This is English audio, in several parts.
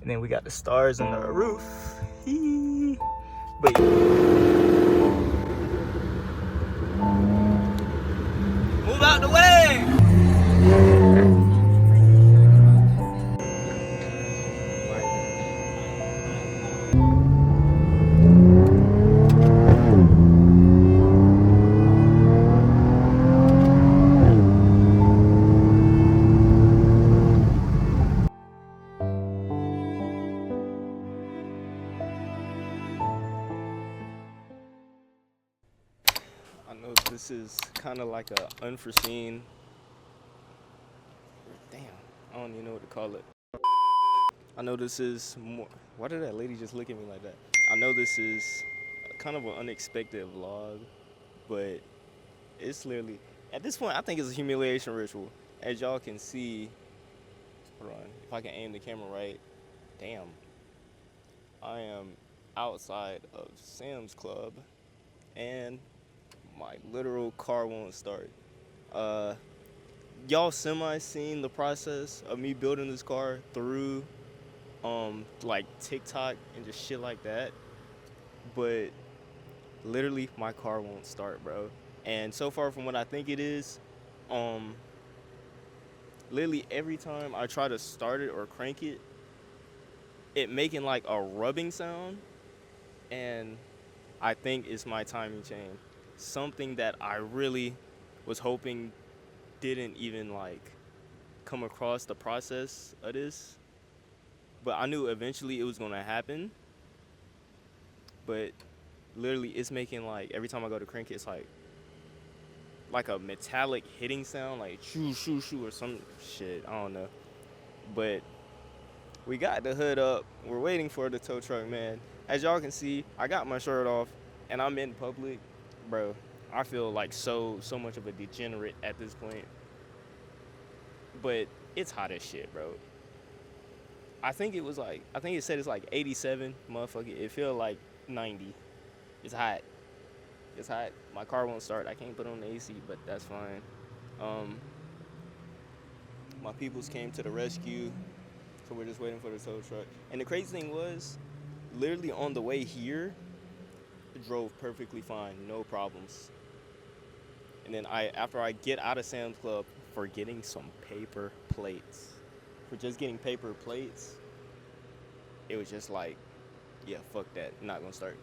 And then we got the stars on the roof. But move out the way. I know this is kind of like a unforeseen. Damn, I don't even know what to call it. I know this is more. Why did that lady just look at me like that? I know this is kind of an unexpected vlog, but it's literally, at this point, I think it's a humiliation ritual. As y'all can see, hold on, if I can aim the camera right, damn. I am outside of Sam's Club, and my literal car won't start. Y'all semi-seen the process of me building this car through like TikTok and just shit like that, but literally my car won't start, bro. And so far from what I think it is, literally every time I try to start it or crank it, it making like a rubbing sound, and I think it's my timing chain. Something that I really was hoping didn't even like come across the process of this, but I knew eventually it was gonna happen. But literally it's making like, every time I go to crank it, it's like a metallic hitting sound, like shoo shoo shoo or some shit, I don't know. But we got the hood up, we're waiting for the tow truck, man. As y'all can see, I got my shirt off and I'm in public. Bro, I feel like so much of a degenerate at this point. But it's hot as shit, bro. I think it said it's like 87, motherfucker. It feel like 90. It's hot. It's hot. My car won't start. I can't put on the AC, but that's fine. My peoples came to the rescue, so we're just waiting for the tow truck. And the crazy thing was, literally on the way here, it drove perfectly fine, no problems. And then after I get out of Sam's Club for getting some paper plates, for just getting paper plates, it was just like, yeah, fuck that, not gonna start.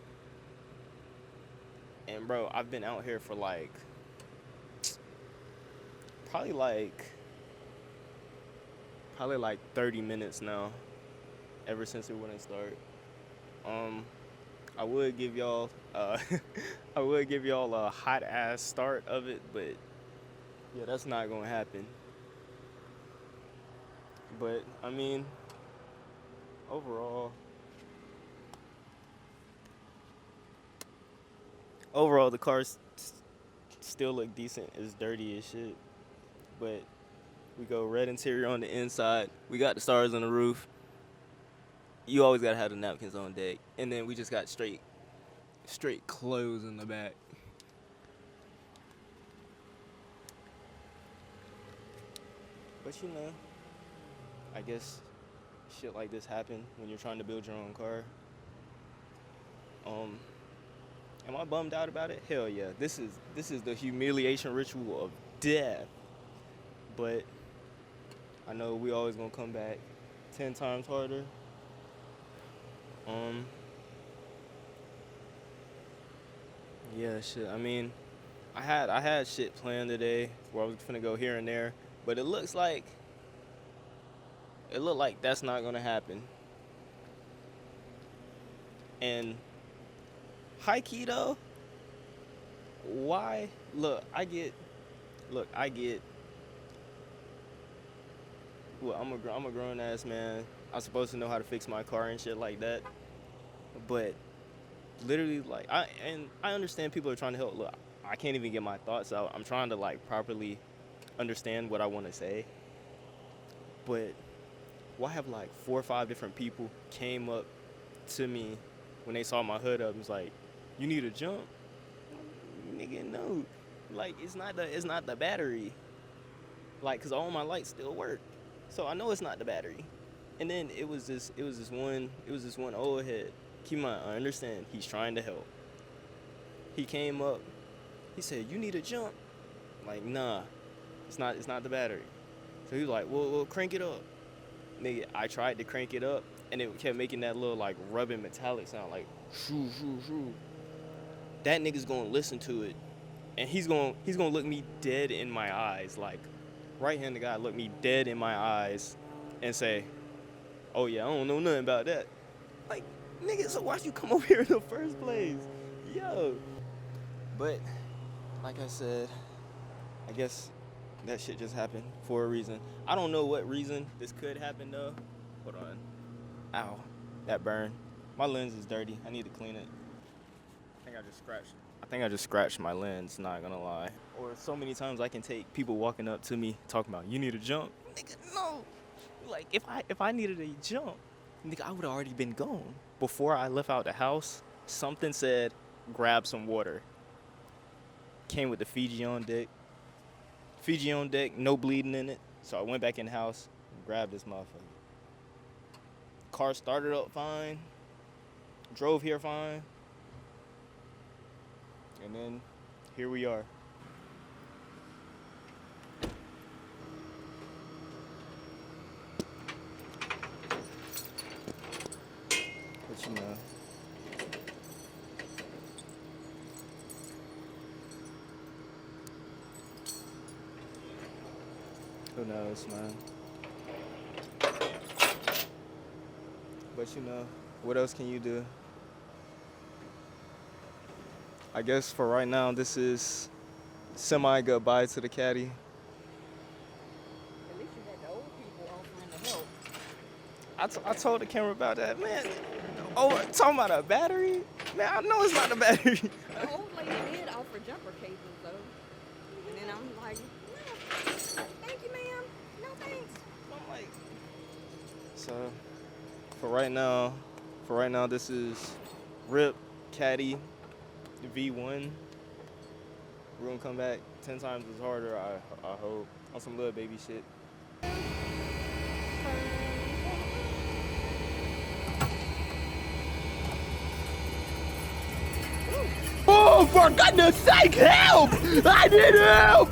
And bro, I've been out here for like, probably like 30 minutes now, ever since it wouldn't start. I would give y'all a hot ass start of it, but yeah, that's not gonna happen. But I mean, overall the cars still look decent. It's dirty as shit, but we go red interior on the inside. We got the stars on the roof. You always gotta have the napkins on deck, and then we just got straight clothes in the back. But you know, I guess shit like this happen when you're trying to build your own car. Am I bummed out about it? Hell yeah. This is the humiliation ritual of death. But I know we always gonna come back 10 times harder. Yeah, shit. I mean, I had shit planned today where I was finna go here and there, but it looked like that's not gonna happen. And high key though, why? I get. Well, I'm a grown ass man. I'm supposed to know how to fix my car and shit like that. But literally, like, I understand people are trying to help. Look, I can't even get my thoughts out. I'm trying to like properly understand what I want to say. But why have like 4 or 5 different people came up to me when they saw my hood up and was like, "You need a jump?" Nigga, no. Like, it's not the battery. Like, cause all my lights still work, so I know it's not the battery. And then it was this one old head. Keep in mind, I understand he's trying to help. He came up, he said, "You need a jump." Like, nah, it's not the battery. So he was like, well, crank it up. Nigga, I tried to crank it up, and it kept making that little like rubbing metallic sound, like shoo shoo shoo. That nigga's gonna listen to it, and he's gonna look me dead in my eyes, like right-handed guy look me dead in my eyes, and say, "Oh yeah, I don't know nothing about that." Like, nigga, so why'd you come over here in the first place? Yo. But like I said, I guess that shit just happened for a reason. I don't know what reason this could happen though. Hold on. Ow. That burn. My lens is dirty. I need to clean it. I think I just scratched my lens, not gonna lie. Or so many times I can take people walking up to me talking about, "You need a jump." Nigga, no. Like, if I needed a jump, nigga, I would have already been gone. Before I left out the house, something said, "Grab some water." Came with the Fiji on deck. Fiji on deck, no bleeding in it. So I went back in the house, grabbed this motherfucker. Car started up fine, drove here fine, and then here we are. But you know, who knows, man. But you know, what else can you do? I guess for right now, this is semi goodbye to the caddy. At least you had the old people offering to help. I told the camera about that, man. Oh, talking about a battery? Man, I know it's not a battery. The old lady did offer jumper cables though. And then I'm like, no, thank you, ma'am. No thanks. I'm like, so for right now, this is Rip Caddy V1. We're gonna come back 10 times as harder. I hope on some little baby shit. Oh, for goodness sake, help! I need help!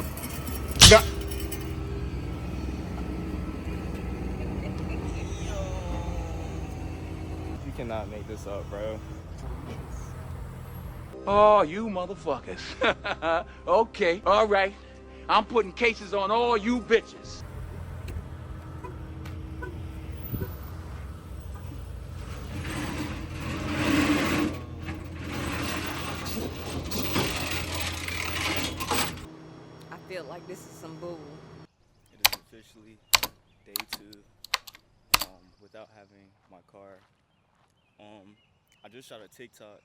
You cannot make this up, bro. Oh, you motherfuckers. Okay, all right. I'm putting cases on all you bitches. I feel like this is some bull. It is officially day 2 without having my car. I just shot a TikTok.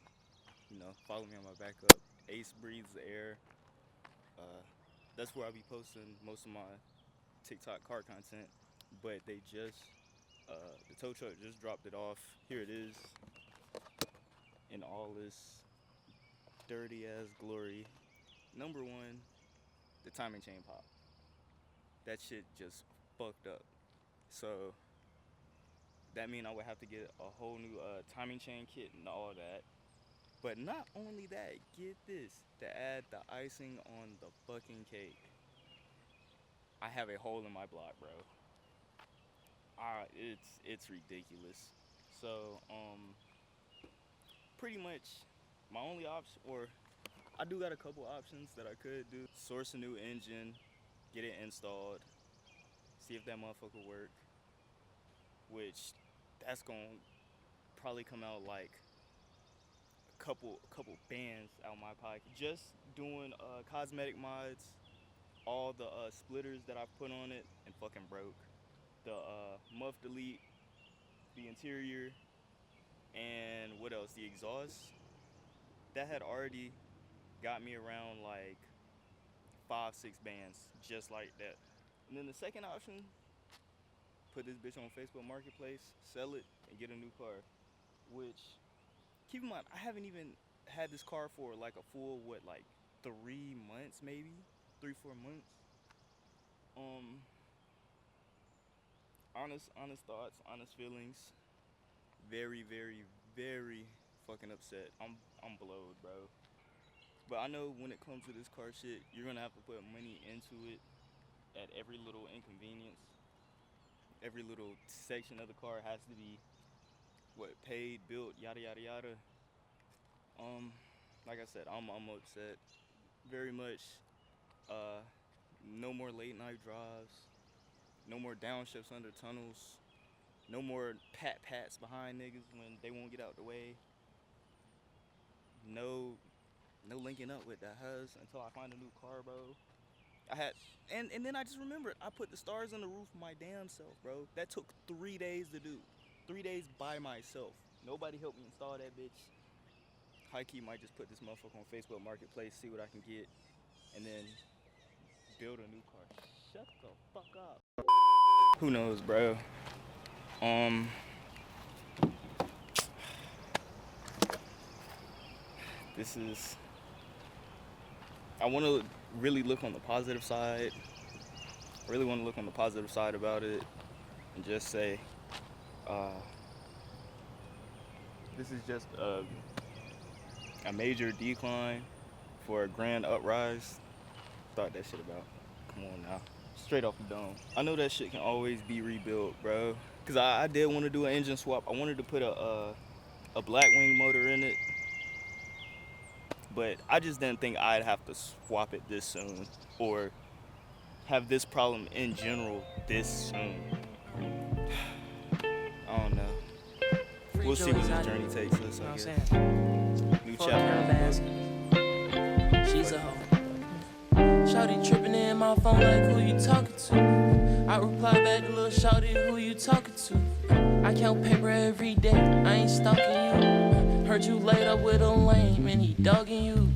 Follow me on my backup. Ace breathes air. That's where I'll be posting most of my TikTok car content. But they just, the tow truck just dropped it off. Here it is in all this dirty ass glory. Number one, the timing chain pop. That shit just fucked up. So that mean I would have to get a whole new timing chain kit and all that. But not only that, get this, to add the icing on the fucking cake, I have a hole in my block, bro. It's ridiculous. So pretty much my only option, or I do got a couple options that I could do. Source a new engine, get it installed, see if that motherfucker work. Which that's gonna probably come out like a couple bands out my pocket. Just doing cosmetic mods, all the splitters that I put on it and fucking broke. The muff delete, the interior, and what else? The exhaust. That had already got me around like 5-6 bands just like that. And then the second option, put this bitch on Facebook Marketplace, sell it, and get a new car. Which, keep in mind, I haven't even had this car for like a full, 3 months maybe? 3-4 months. honest thoughts, honest feelings. Very, very, very fucking upset. I'm blowed, bro. But I know when it comes to this car shit, you're gonna have to put money into it at every little inconvenience. Every little section of the car has to be paid, built, yada yada yada. Um, like I said, I'm upset very much. Uh, no more late night drives. No more downshifts under tunnels. No more pats behind niggas when they won't get out the way. No linking up with the huz until I find a new car, bro. I had and then I just remembered I put the stars on the roof my damn self, bro. That took 3 days to do. 3 days by myself. Nobody helped me install that bitch. High key might just put this motherfucker on Facebook Marketplace, see what I can get, and then build a new car. Shut the fuck up. Who knows, bro? This is. I want to really look on the positive side. I really want to look on the positive side about it and just say, this is just a major decline for a grand uprise. Thought that shit about. Come on now. Straight off the dome. I know that shit can always be rebuilt, bro. Cause I did want to do an engine swap. I wanted to put a Blackwing motor in it, but I just didn't think I'd have to swap it this soon or have this problem in general this soon. I don't know. We'll see where this journey takes us, I guess. New chapter. She's a hoe. Shawty tripping in my phone like, who you talking to? I reply back to little shawty, who you talking to? I count paper every day, I ain't stalking you. Heard you laid up with a lame and he dogging you.